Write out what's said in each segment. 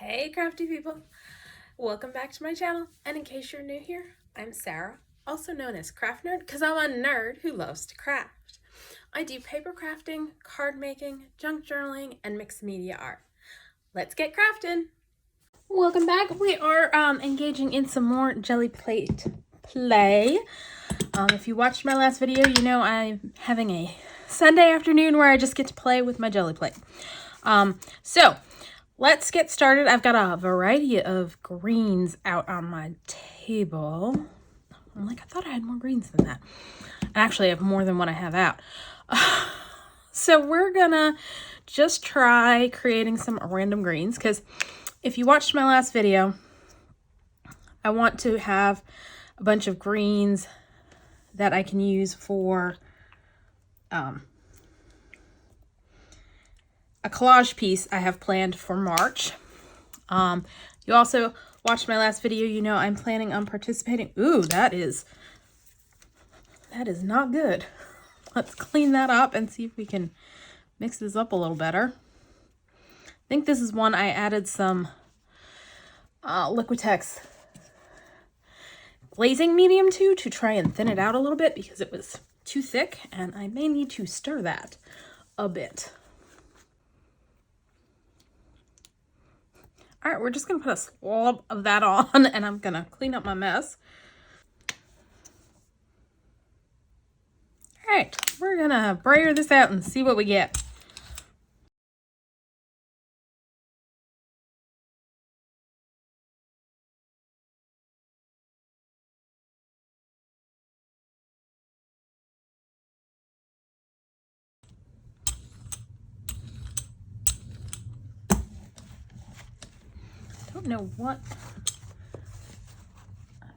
Hey crafty people, welcome back to my channel, and in case you're new here, I'm Sarah, also known as Craft Nerd because I'm a nerd who loves to craft. I do paper crafting, card making, junk journaling, and mixed media art. Let's get crafting! Welcome back. We are engaging in some more jelly plate play. If you watched my last video, you know I'm having a Sunday afternoon where I just get to play with my jelly plate. So let's get started. I've got a variety of greens out on my table. I'm like, I thought I had more greens than that. Actually, I have more than what I have out. So we're gonna just try creating some random greens, because if you watched my last video, I want to have a bunch of greens that I can use for a collage piece I have planned for March. You also watched my last video, you know I'm planning on participating. Ooh, that is not good. Let's clean that up and see if we can mix this up a little better. I think this is one I added some Liquitex glazing medium to try and thin it out a little bit because it was too thick, and I may need to stir that a bit. All right, we're just gonna put a swab of that on, and I'm gonna clean up my mess. All right, we're gonna brayer this out and see what we get. Don't know what I'm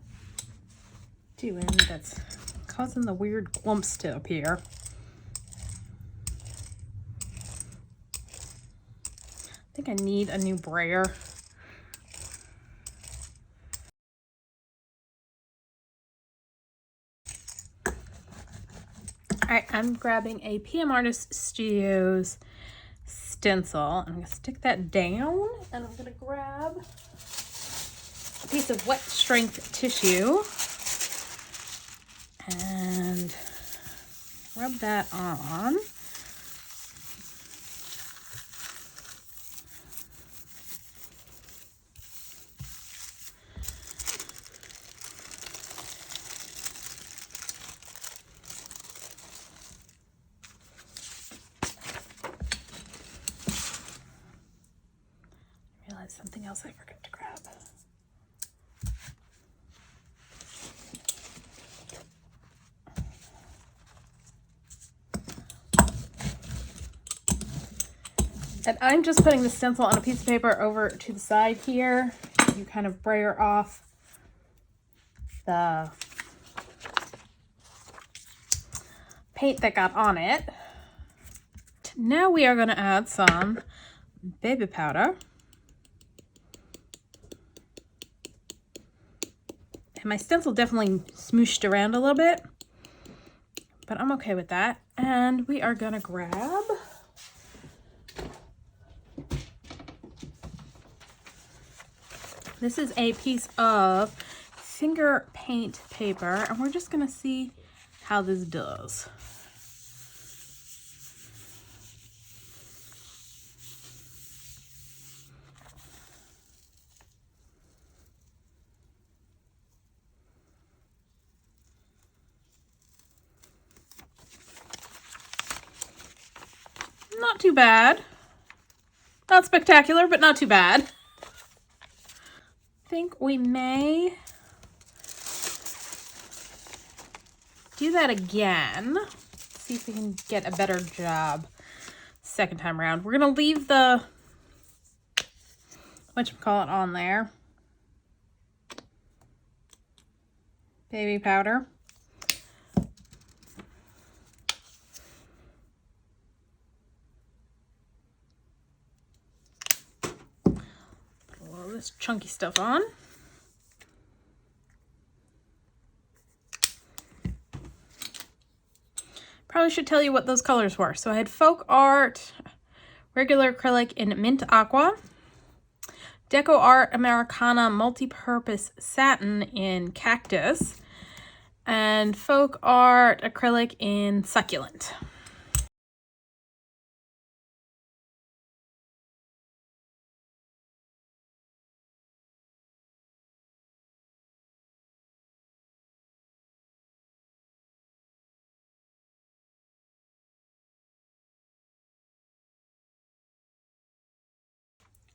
doing that's causing the weird clumps to appear. I think I need a new brayer. All right, I'm grabbing a PM Artist Studios stencil. I'm gonna stick that down, and I'm gonna grab a piece of wet strength tissue and rub that on. Something else I forgot to grab. And I'm just putting the stencil on a piece of paper over to the side here. You kind of brayer off the paint that got on it. Now we are going to add some baby powder. And my stencil definitely smooshed around a little bit, but I'm okay with that. And we are gonna grab this is a piece of finger paint paper, and we're just gonna see how this does. Not too bad. Not spectacular, but not too bad. I think we may do that again. See if we can get a better job second time around. We're gonna leave the whatchamacallit on there. Baby powder. This chunky stuff on. Probably should tell you what those colors were. So I had FolkArt regular acrylic in mint aqua, DecoArt Americana Multipurpose Satin in Cactus, and FolkArt Acrylic in Succulent.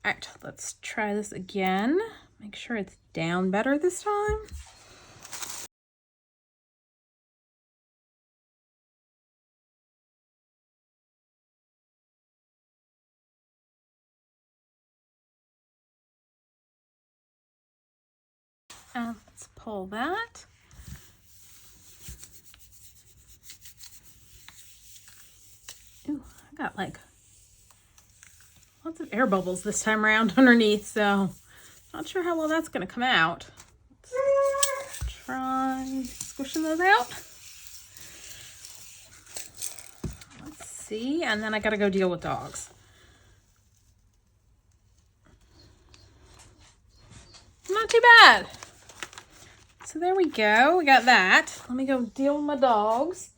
All right, let's try this again. Make sure it's down better this time. Let's pull that. Ooh, I got like lots of air bubbles this time around underneath, so not sure how well that's going to come out. Let's try squishing those out. Let's see, and then I got to go deal with dogs. Not too bad. So there we go. We got that. Let me go deal with my dogs.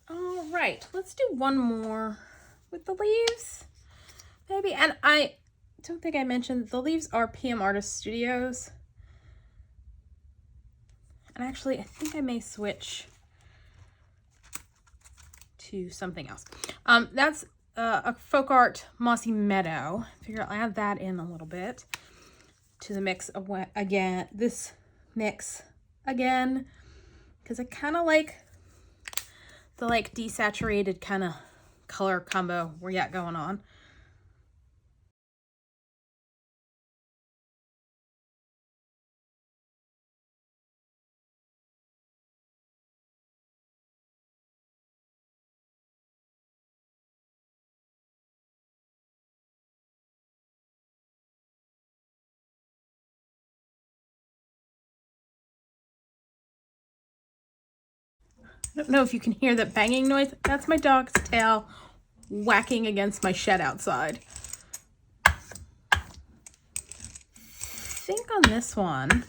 All right, let's do one more with the leaves, maybe. And I don't think I mentioned the leaves are PM Artist Studios. And actually, I think I may switch to something else. That's a FolkArt Mossy Meadow. Figure I'll add that in a little bit to the mix of again, this mix again, because I kind of like the like desaturated kind of color combo we got going on. I don't know if you can hear that banging noise. That's my dog's tail whacking against my shed outside. I think on this one,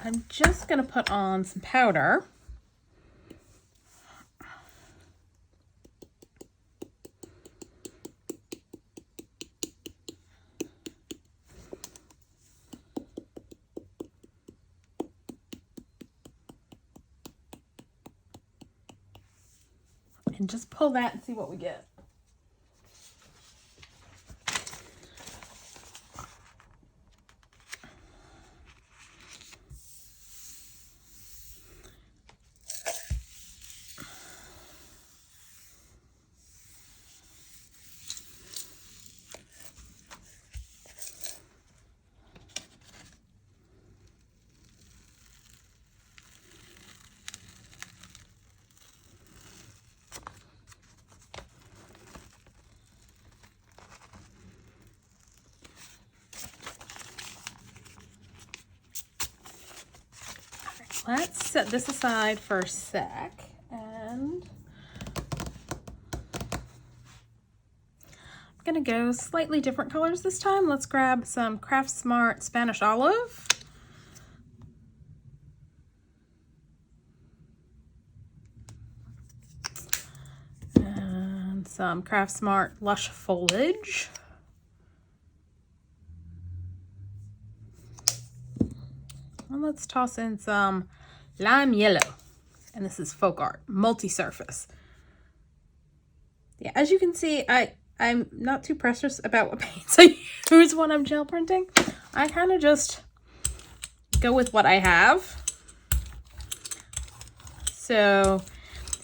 I'm just going to put on some powder. And just pull that and see what we get. Let's set this aside for a sec, and I'm gonna go slightly different colors this time. Let's grab some CraftSmart Spanish Olive. And some CraftSmart Lush Foliage. And let's toss in some lime yellow, and this is FolkArt Multisurface. Yeah, as you can see, I'm not too precious about what paints I use when I'm gel printing. I kind of just go with what I have. So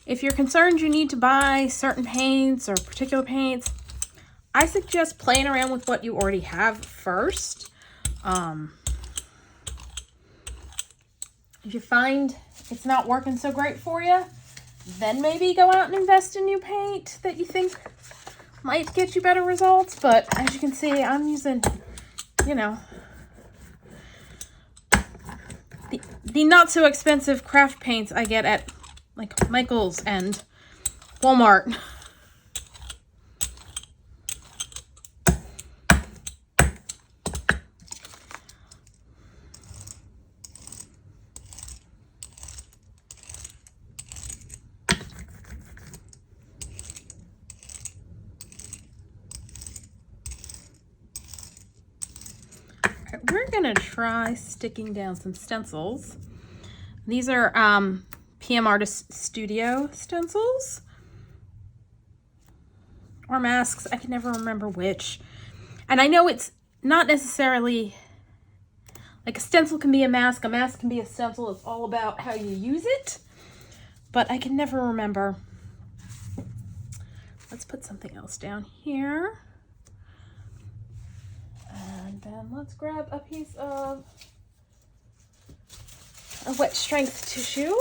if you're concerned you need to buy certain paints or particular paints, I suggest playing around with what you already have first. If you find it's not working so great for you, then maybe go out and invest in new paint that you think might get you better results, but as you can see, I'm using, you know, the not so expensive craft paints I get at like Michael's and Walmart. We're gonna try sticking down some stencils. These are PM Artist Studio stencils or masks. I can never remember which. And I know it's not necessarily like a stencil can be a mask can be a stencil. It's all about how you use it, but I can never remember. Let's put something else down here. And then let's grab a piece of a wet strength tissue.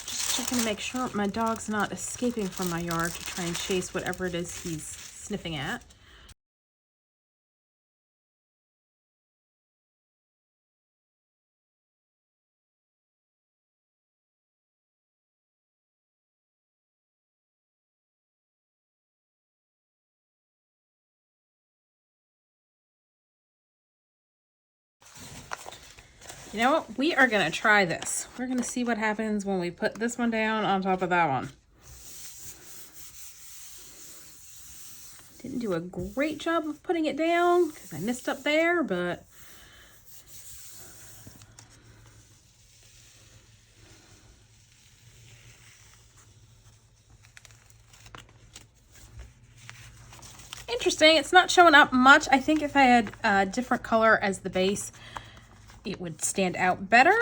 Just checking to make sure my dog's not escaping from my yard to try and chase whatever it is he's sniffing at. You know what? We are going to try this. We're going to see what happens when we put this one down on top of that one. Didn't do a great job of putting it down because I missed up there, but interesting. It's not showing up much. I think if I had a different color as the base, it would stand out better.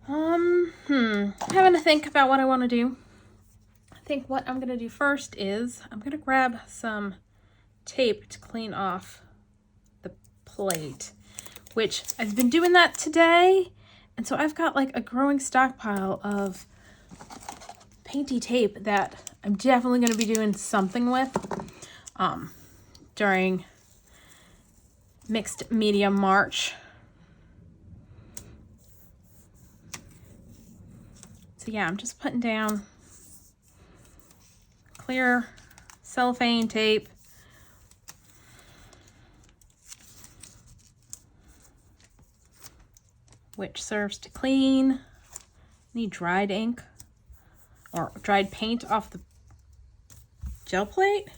Having to think about what I want to do. I think what I'm going to do first is I'm going to grab some tape to clean off the plate, which I've been doing that today. And so I've got like a growing stockpile of painty tape that I'm definitely going to be doing something with during Mixed Media March. So yeah, I'm just putting down clear cellophane tape. Which serves to clean any dried ink or dried paint off the gel plate.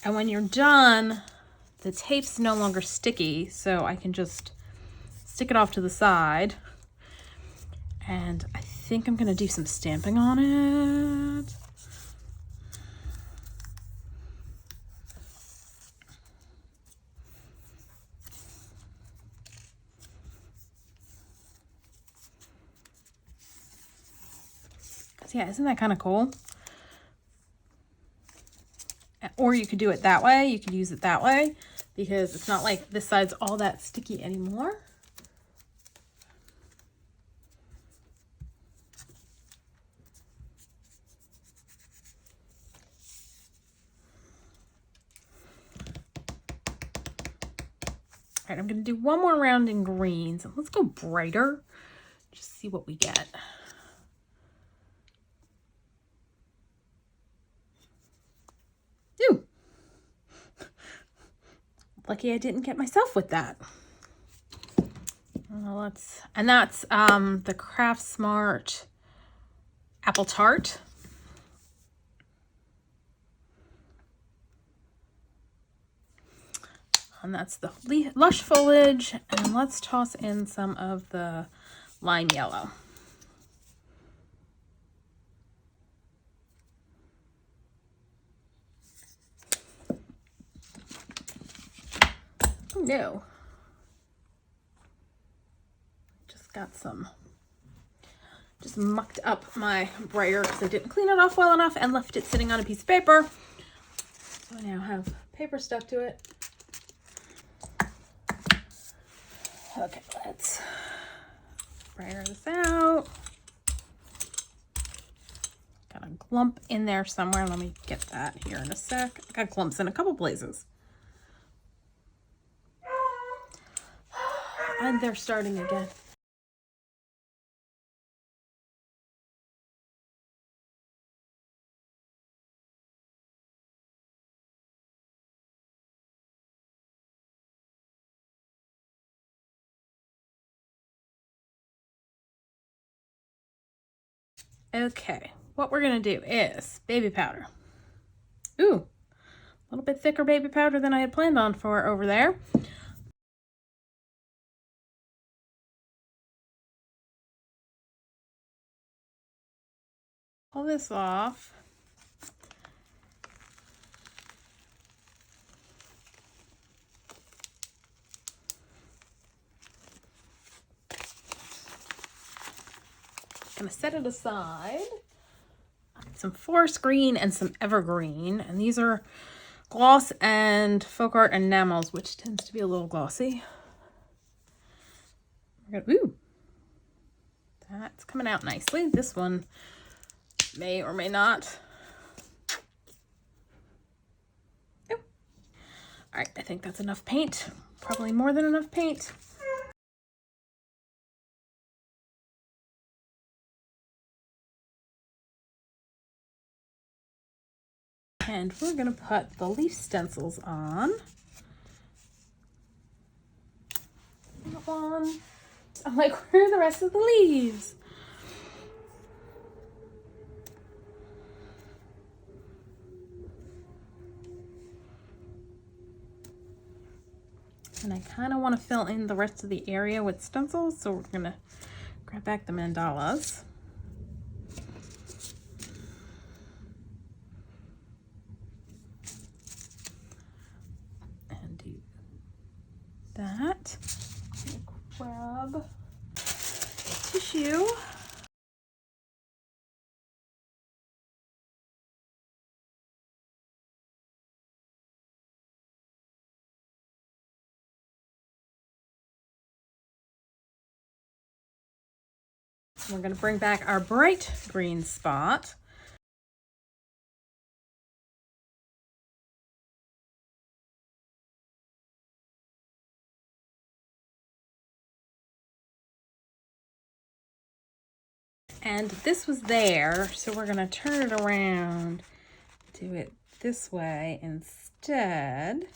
And when you're done, the tape's no longer sticky, so I can just stick it off to the side. And I think I'm gonna do some stamping on it. Yeah, isn't that kind of cool? Or you could do it that way. You could use it that way because it's not like this side's all that sticky anymore. All right, I'm going to do one more round in greens. Let's go brighter. Just see what we get. Ooh. Lucky I didn't get myself with that. And that's the CraftSmart Apple Tart. And that's the Lush Foliage. And let's toss in some of the lime yellow. Oh no. Just mucked up my brayer because I didn't clean it off well enough and left it sitting on a piece of paper. So I now have paper stuck to it. Okay, let's brayer this out. clump in there somewhere. Let me get that here in a sec. I got clumps in a couple places. And they're starting again. Okay, what we're gonna do is baby powder. Ooh, a little bit thicker baby powder than I had planned on for over there. Pull this off. Gonna set it aside. Some forest green and some evergreen, and these are gloss and FolkArt Enamels, which tends to be a little glossy. Ooh, that's coming out nicely. This one may or may not. Ooh. All right, I think that's enough paint. Probably more than enough paint. And we're gonna put the leaf stencils on. I'm like, where are the rest of the leaves? And I kind of want to fill in the rest of the area with stencils, so we're gonna grab back the mandalas. That. Grab tissue. We're going to bring back our bright green spot. And this was there, so we're gonna turn it around, do it this way instead.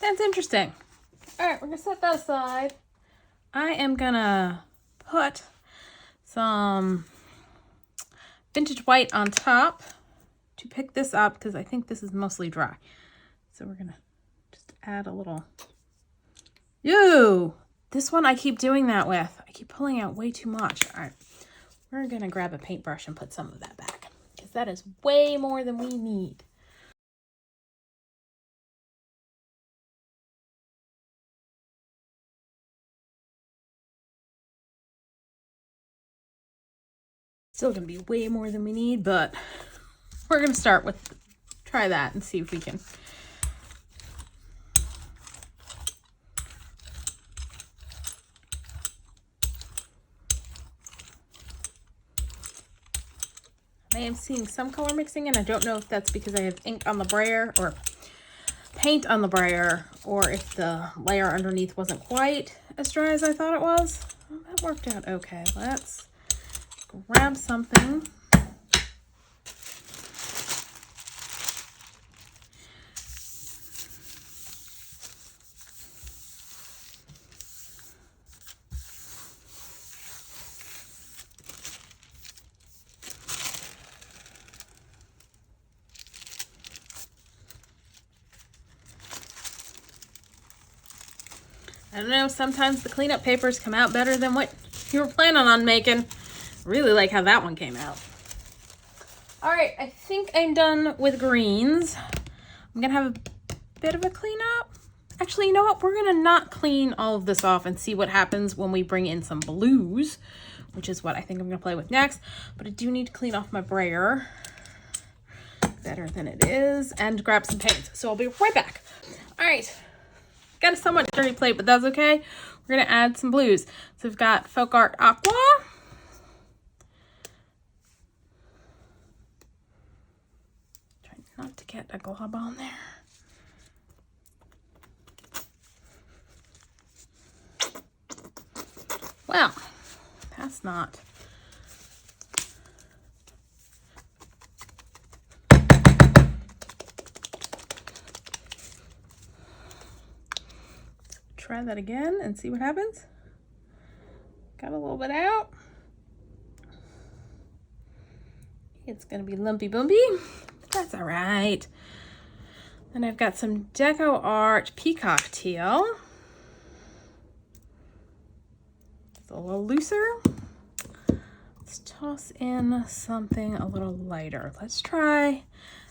That's interesting. All right, we're gonna set that aside. I am gonna put some vintage white on top to pick this up because I think this is mostly dry. So we're gonna just add a little. Ew! This one I keep doing that with. I keep pulling out way too much. All right, we're gonna grab a paintbrush and put some of that back because that is way more than we need. Still gonna be way more than we need, but we're gonna start with, try that and see if we can. I am seeing some color mixing, and I don't know if that's because I have ink on the brayer or paint on the brayer, or if the layer underneath wasn't quite as dry as I thought it was. Well, that worked out okay. Let's grab something. I don't know, sometimes the cleanup papers come out better than what you were planning on making. Really like how that one came out. All right, I think I'm done with greens. I'm gonna have a bit of a cleanup. Actually, you know what? We're gonna not clean all of this off and see what happens when we bring in some blues, which is what I think I'm gonna play with next. But I do need to clean off my brayer better than it is and grab some paints. So I'll be right back. All right, got a somewhat dirty plate, but that's okay. We're gonna add some blues. So we've got FolkArt Aqua. Try not to get a glob on there. Well, that's not. Try that again and see what happens. Got a little bit out. It's gonna be lumpy bumpy. That's all right. And I've got some DecoArt Peacock Teal. It's a little looser. Let's toss in something a little lighter. Let's try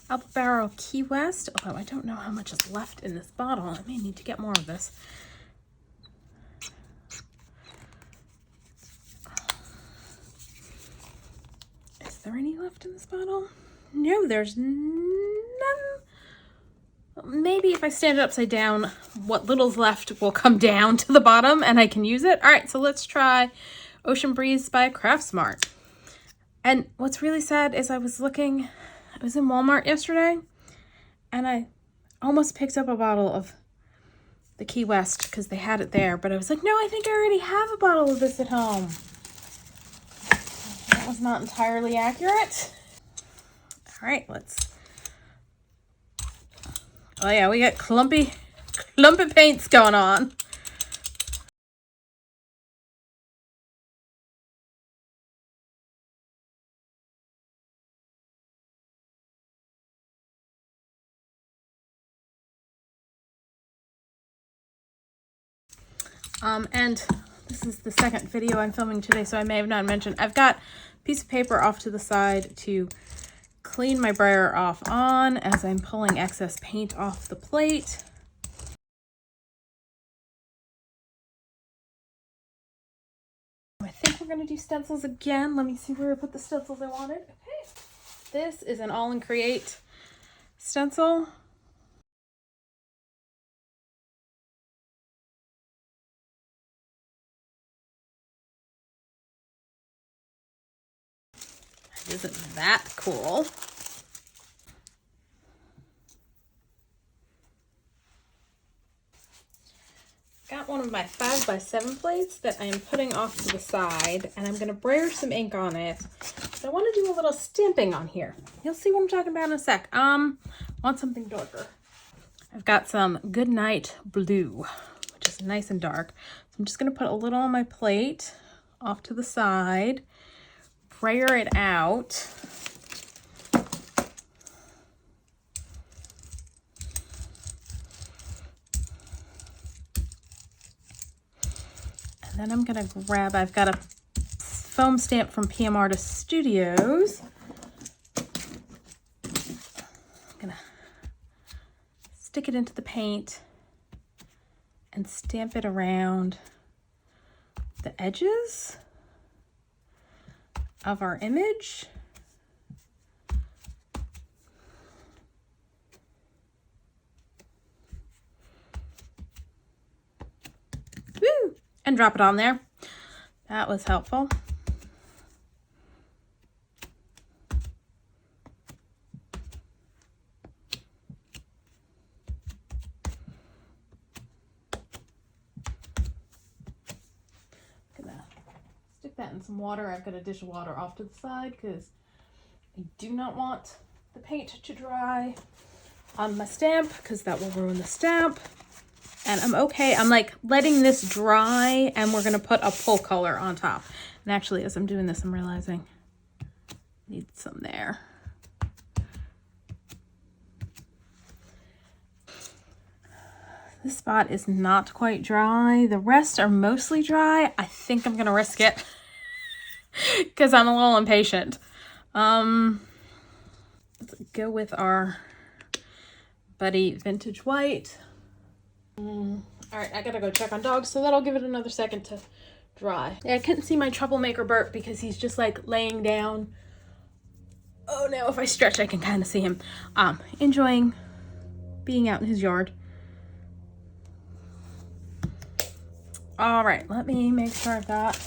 Apple Barrel Key West, although I don't know how much is left in this bottle. I may need to get more of this. Is there any left in this bottle? No, there's none. Maybe if I stand it upside down, what little's left will come down to the bottom and I can use it. All right, so let's try Ocean Breeze by CraftSmart. And what's really sad is I was in Walmart yesterday and I almost picked up a bottle of the Key West because they had it there, but I was like, no, I think I already have a bottle of this at home. That was not entirely accurate. All right, oh yeah, we got clumpy paints going on. And this is the second video I'm filming today, so I may have not mentioned, I've got a piece of paper off to the side to clean my brayer off on as I'm pulling excess paint off the plate. I think we're gonna do stencils again. Let me see where I put the stencils I wanted. Okay, this is an Aall and Create stencil. Isn't that cool? Got one of my 5x7 plates that I am putting off to the side, and I'm going to brayer some ink on it. So I want to do a little stamping on here. You'll see what I'm talking about in a sec. Want something darker. I've got some Goodnight Blue, which is nice and dark. So I'm just going to put a little on my plate off to the side, brayer it out. Then I'm gonna grab, I've got a foam stamp from PM Artist Studios. I'm gonna stick it into the paint and stamp it around the edges of our image. Woo! And drop it on there. That was helpful. Gonna stick that in some water. I've got a dish of water off to the side because I do not want the paint to dry on my stamp because that will ruin the stamp. And I'm okay. I'm like letting this dry and we're gonna put a full color on top. And actually, as I'm doing this, I'm realizing I need some there. This spot is not quite dry. The rest are mostly dry. I think I'm gonna risk it because I'm a little impatient. Let's go with our Buddy Vintage White. All right, I gotta go check on dogs, so that'll give it another second to dry. Yeah, I couldn't see my troublemaker Bert because he's just like laying down. Oh, now if I stretch, I can kind of see him enjoying being out in his yard. All right, let me make sure I've got,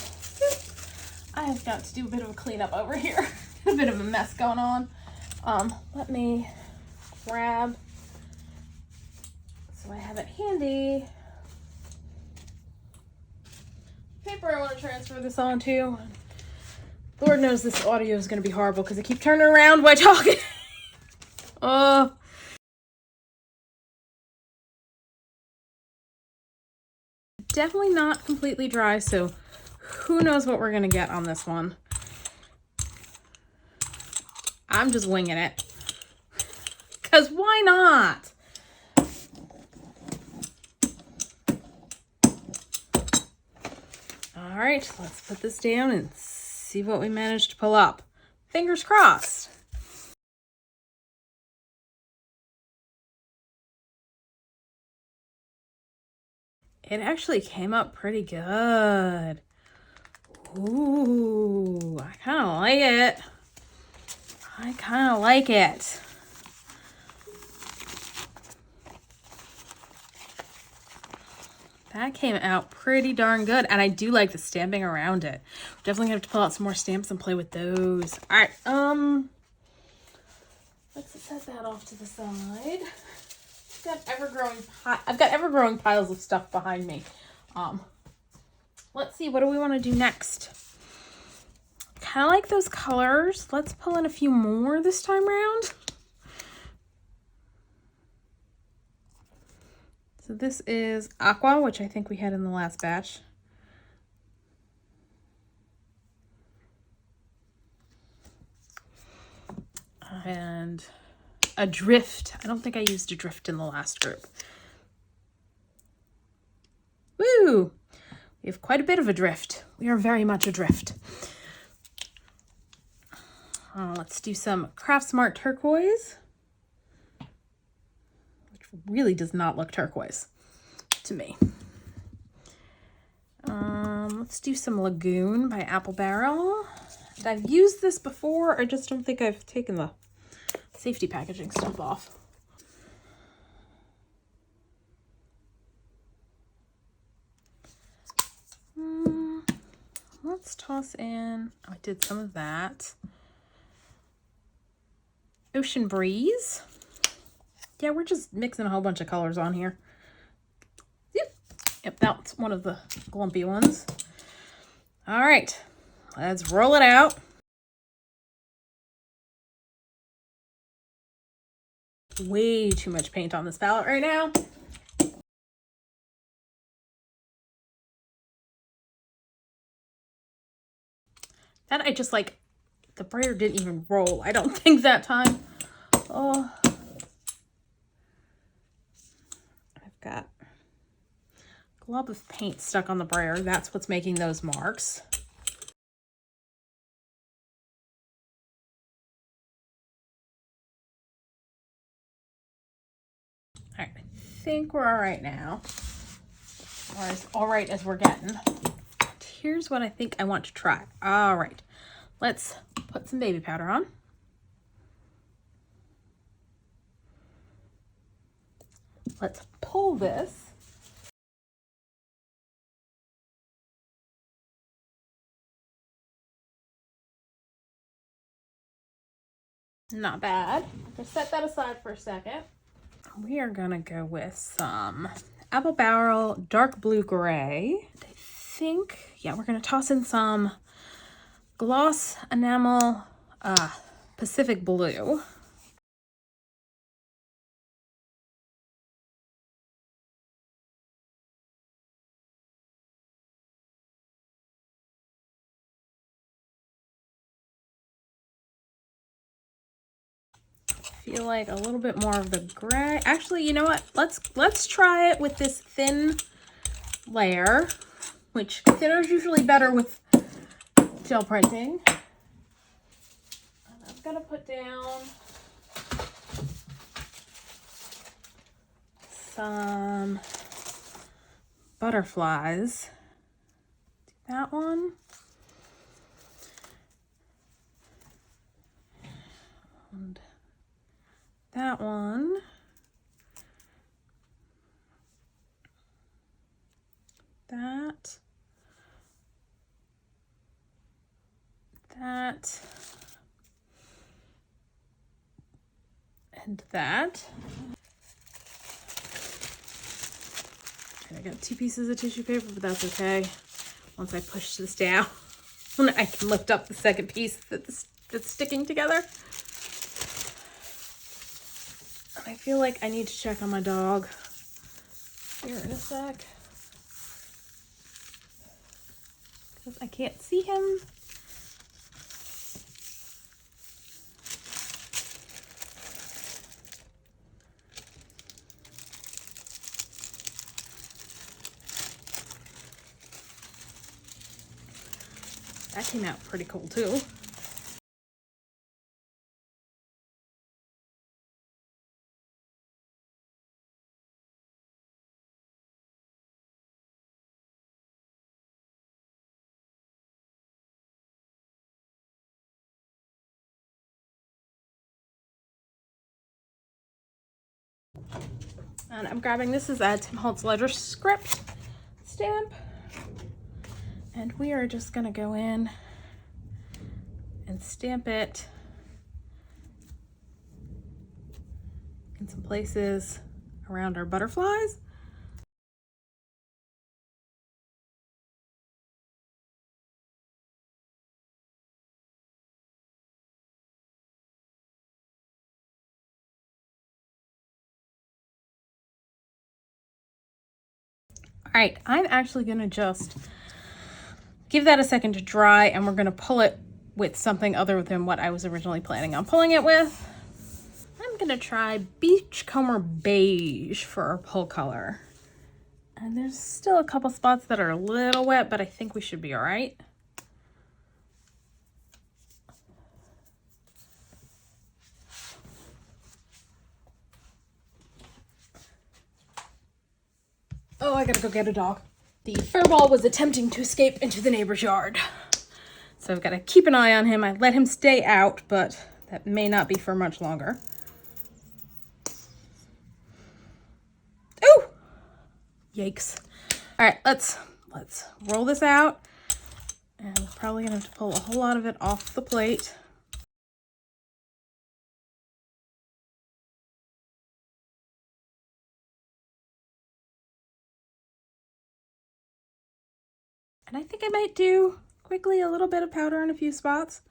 I have got to do a bit of a cleanup over here. A bit of a mess going on. Let me grab, so I have it handy, paper I want to transfer this onto. Lord knows this audio is going to be horrible because I keep turning around while talking. Definitely not completely dry, so who knows what we're going to get on this one. I'm just winging it. Because why not? All right, let's put this down and see what we managed to pull up. Fingers crossed. It actually came up pretty good. Ooh, I kind of like it. I kind of like it. That came out pretty darn good, and I do like the stamping around it. Definitely gonna have to pull out some more stamps and play with those. All right, let's set that off to the side. I've got ever-growing piles of stuff behind me. Let's see, what do we want to do next? Kind of like those colors. Let's pull in a few more this time around. So this is Aqua, which I think we had in the last batch. And Adrift. I don't think I used Adrift in the last group. Woo! We have quite a bit of Adrift. We are very much adrift. Let's do some CraftSmart Turquoise, which really does not look turquoise to me. Let's do some Lagune by Apple Barrel. And I've used this before. I just don't think I've taken the safety packaging stuff off. Let's toss in, oh, I did some of that. Ocean Breeze. Yeah, we're just mixing a whole bunch of colors on here. Yep, that's one of the glumpy ones. All right, let's roll it out. Way too much paint on this palette right now. That I just like, the brayer didn't even roll, I don't think that time. Oh. I've got a glob of paint stuck on the brayer. That's what's making those marks. All right, I think we're all right now. Or as all right as we're getting. Here's what I think I want to try. All right, let's put some baby powder on. Let's pull this. Not bad. I'll set that aside for a second. We are gonna go with some Apple Barrel Dark Blue Gray. I think, yeah, we're gonna toss in some Gloss Enamel Pacific Blue. Feel like a little bit more of the gray. Actually, you know what? Let's try it with this thin layer, which thinner is usually better with gel printing. And I'm gonna put down some butterflies. Do that one. And that one. That. That. And that. And I got 2 pieces of tissue paper, but that's okay. Once I push this down, I can lift up the second piece that's sticking together. I feel like I need to check on my dog here in a sec, because I can't see him. That came out pretty cool too. And I'm grabbing, this is a Tim Holtz Ledger script stamp. And we are just gonna go in and stamp it in some places around our butterflies. All right, I'm actually gonna just give that a second to dry, and we're gonna pull it with something other than what I was originally planning on pulling it with. I'm gonna try Beachcomber Beige for our pull color. And there's still a couple spots that are a little wet, but I think we should be all right. Oh, I gotta go get a dog. The furball was attempting to escape into the neighbor's yard. So I've got to keep an eye on him. I let him stay out, but that may not be for much longer. Oh! Yikes. All right, let's roll this out. And we're probably gonna have to pull a whole lot of it off the plate. And I think I might do quickly a little bit of powder in a few spots.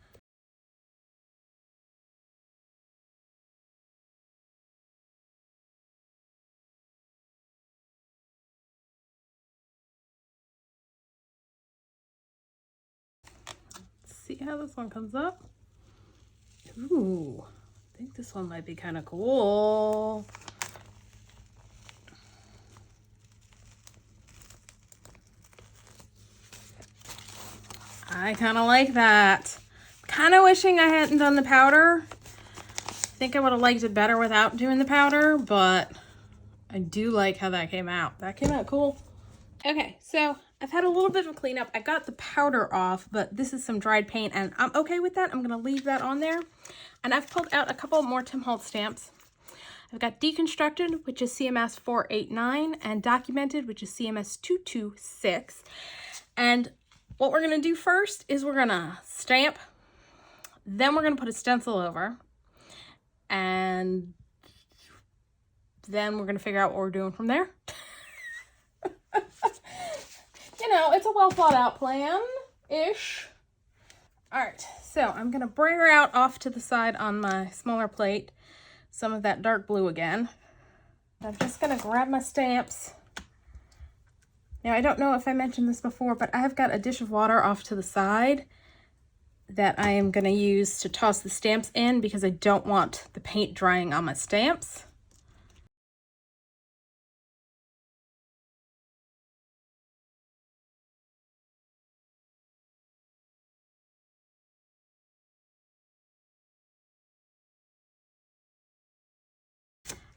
Let's see how this one comes up. Ooh, I think this one might be kind of cool. I kind of like that. Kind of wishing I hadn't done the powder. I think I would have liked it better without doing the powder, but I do like how that came out. That came out cool. Okay, so I've had a little bit of a cleanup. I got the powder off, but this is some dried paint, and I'm okay with that. I'm gonna leave that on there. And I've pulled out a couple more Tim Holtz stamps. I've got Deconstructed, which is CMS 489, and Documented, which is CMS 226. And what we're gonna do first is we're gonna stamp, then we're gonna put a stencil over, and then we're gonna figure out what we're doing from there. You know, it's a well thought out plan-ish. All right, so I'm gonna bring her out off to the side on my smaller plate, some of that dark blue again. I'm just gonna grab my stamps. Now, I don't know if I mentioned this before, but I have got a dish of water off to the side that I am gonna use to toss the stamps in because I don't want the paint drying on my stamps.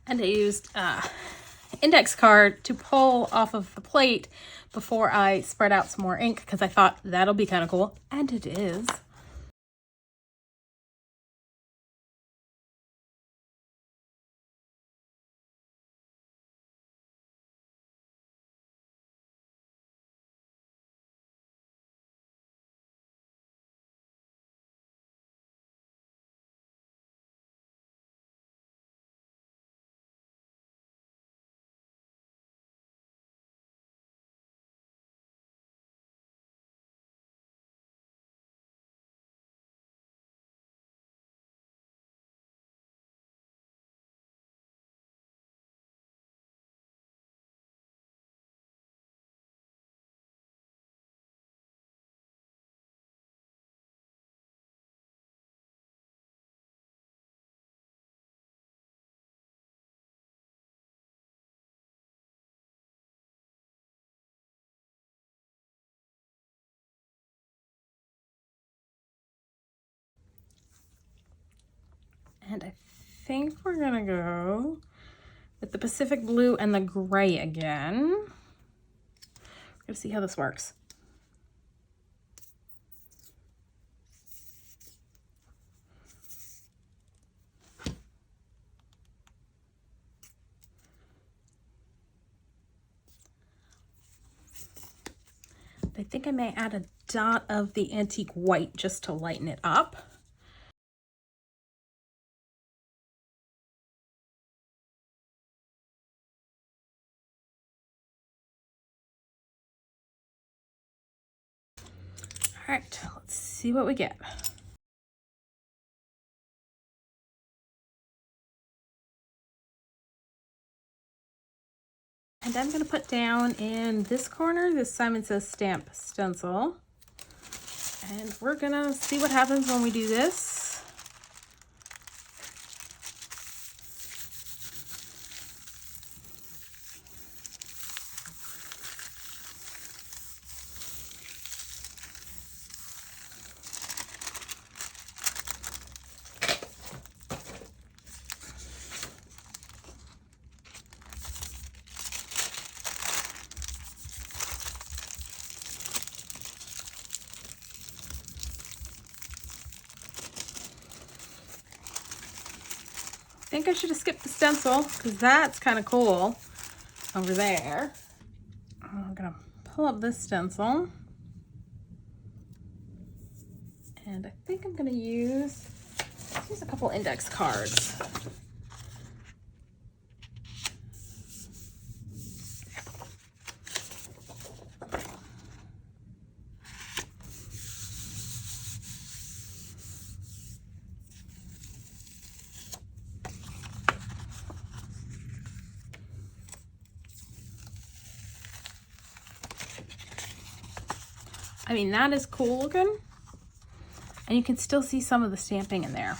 And I used index card to pull off of the plate before I spread out some more ink, because I thought that'll be kind of cool, and it is. And I think we're gonna go with the Pacific Blue and the gray again. We're gonna see how this works. I think I may add a dot of the antique white just to lighten it up. All right, let's see what we get. And I'm going to put down in this corner this Simon Says stamp stencil. And we're going to see what happens when we do this. I think I should have skipped the stencil because that's kind of cool over there. I'm gonna pull up this stencil, and I think I'm gonna use a couple index cards. I mean, that is cool looking, and you can still see some of the stamping in there.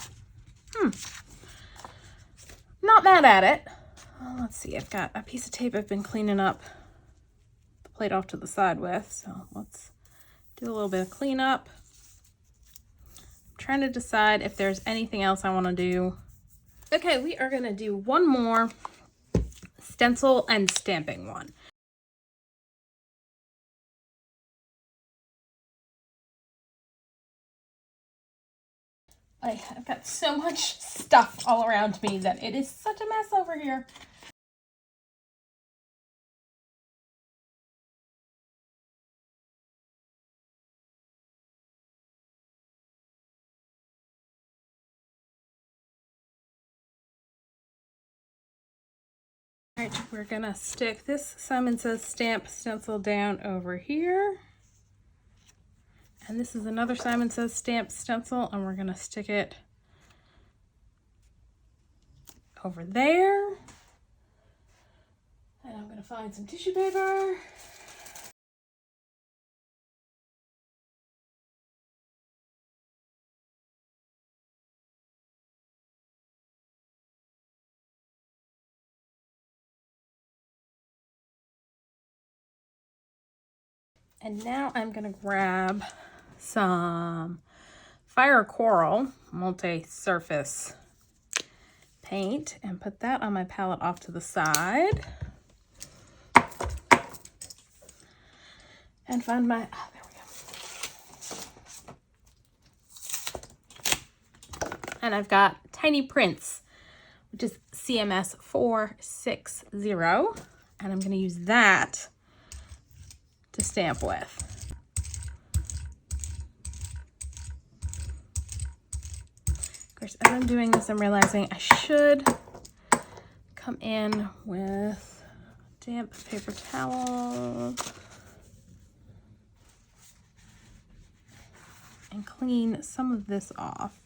Not mad at it. Let's see, I've got a piece of tape I've been cleaning up the plate off to the side with, so let's do a little bit of cleanup. I'm trying to decide if there's anything else I want to do. Okay, we are going to do one more stencil and stamping one. I've got so much stuff all around me that it is such a mess over here. All right, we're gonna stick this Simon Says stamp stencil down over here. And this is another Simon Says stamp stencil, and we're gonna stick it over there. And I'm gonna find some tissue paper. And now I'm gonna grab some Fire Coral Multisurface paint and put that on my palette off to the side. and find my, oh, there we go. And I've got Tiny Prints, which is CMS 460. And I'm going to use that to stamp with. Of course, as I'm doing this, I'm realizing I should come in with damp paper towel and clean some of this off.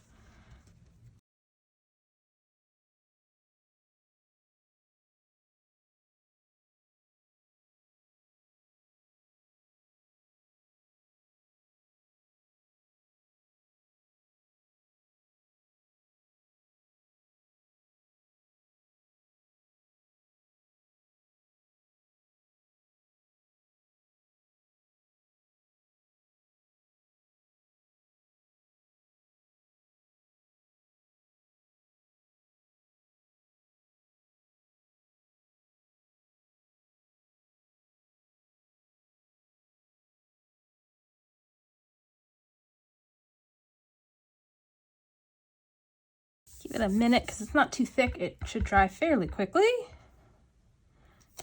Give it a minute because it's not too thick. It should dry fairly quickly.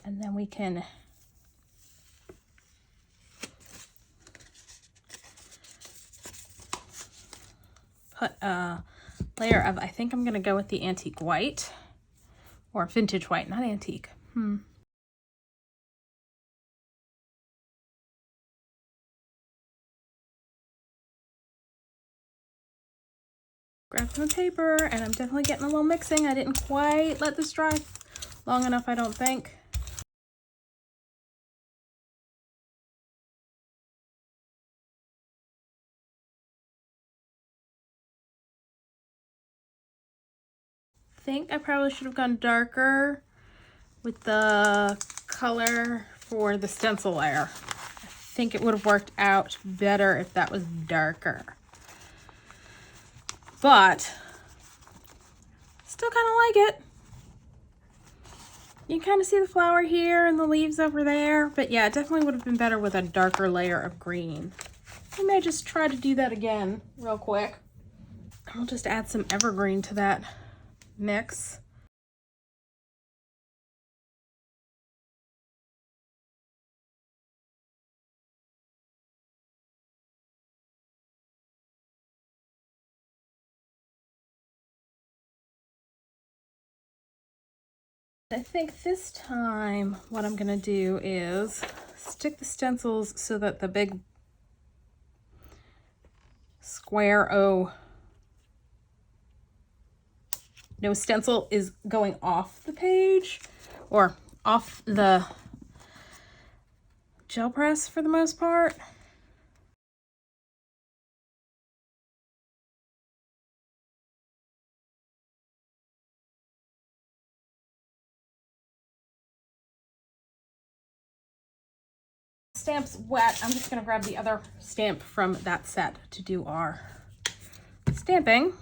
And then we can put a layer of, I think I'm going to go with the antique white or vintage white, not antique. Grab some paper, and I'm definitely getting a little mixing. I didn't quite let this dry long enough, I don't think. I think I probably should have gone darker with the color for the stencil layer. I think it would have worked out better if that was darker. But still kind of like it. You can kind of see the flower here and the leaves over there. But yeah, it definitely would have been better with a darker layer of green. I may just try to do that again real quick. I'll just add some evergreen to that mix. I think this time what I'm gonna do is stick the stencils so that the big square no stencil is going off the page or off the gel press for the most part. Stamp's wet. I'm just gonna grab the other stamp from that set to do our stamping.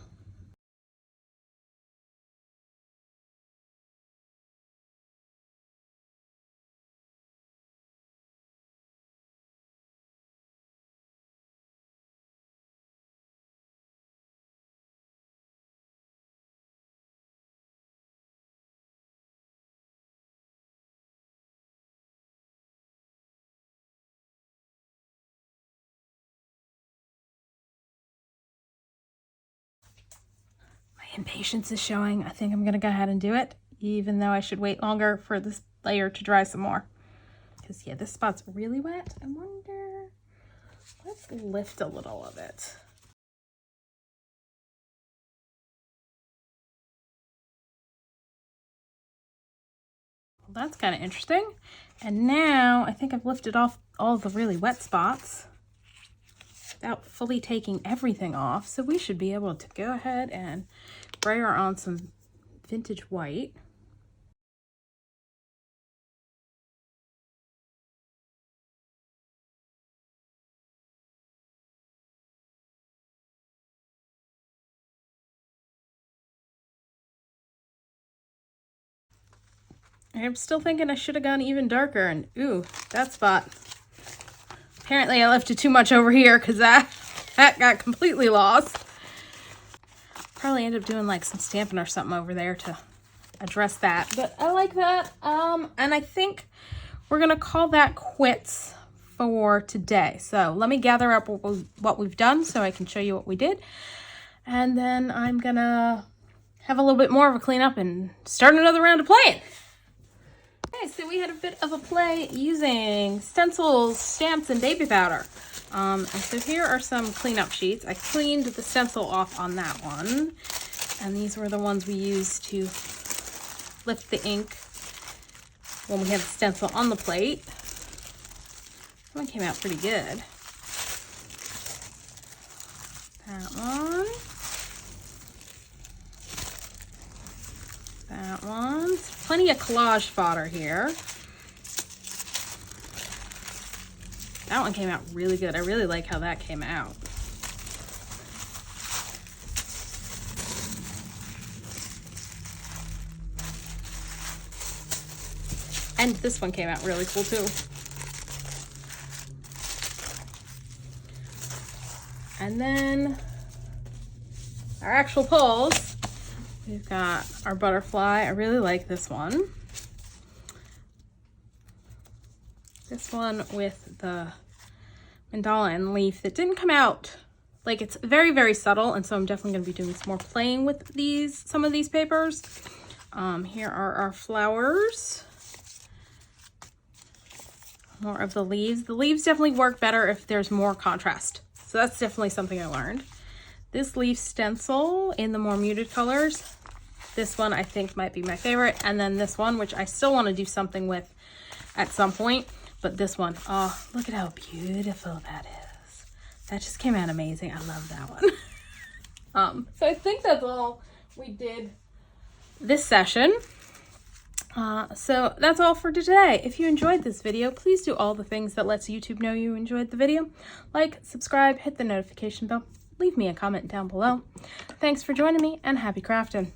Impatience is showing. I think I'm gonna go ahead and do it, even though I should wait longer for this layer to dry some more. Because yeah, this spot's really wet. I wonder, let's lift a little of it. Well, that's kind of interesting. And now I think I've lifted off all the really wet spots without fully taking everything off. So we should be able to go ahead and brayer on some vintage white. I'm still thinking I should have gone even darker, and ooh, that spot. Apparently I left it too much over here because that got completely lost. Probably end up doing like some stamping or something over there to address that. But I like that. And I think we're going to call that quits for today. So let me gather up what we've done so I can show you what we did. And then I'm going to have a little bit more of a cleanup and start another round of playing. Okay, so we had a bit of a play using stencils, stamps, and baby powder. And so here are some cleanup sheets. I cleaned the stencil off on that one. And these were the ones we used to lift the ink when we had the stencil on the plate. That one came out pretty good. That one. That one. Plenty of collage fodder here. That one came out really good. I really like how that came out. And this one came out really cool too. And then our actual pulls. We've got our butterfly. I really like this one. This one with the mandala and leaf that didn't come out. Like, it's very, very subtle, and so I'm definitely going to be doing some more playing with some of these papers. Here are our flowers. More of the leaves. The leaves definitely work better if there's more contrast. So that's definitely something I learned. This leaf stencil in the more muted colors. This one I think might be my favorite. And then this one, which I still want to do something with at some point. But this one, oh, look at how beautiful that is. That just came out amazing. I love that one. So I think that's all we did this session. So that's all for today. If you enjoyed this video, please do all the things that lets YouTube know you enjoyed the video. Like, subscribe, hit the notification bell, leave me a comment down below. Thanks for joining me, and happy crafting.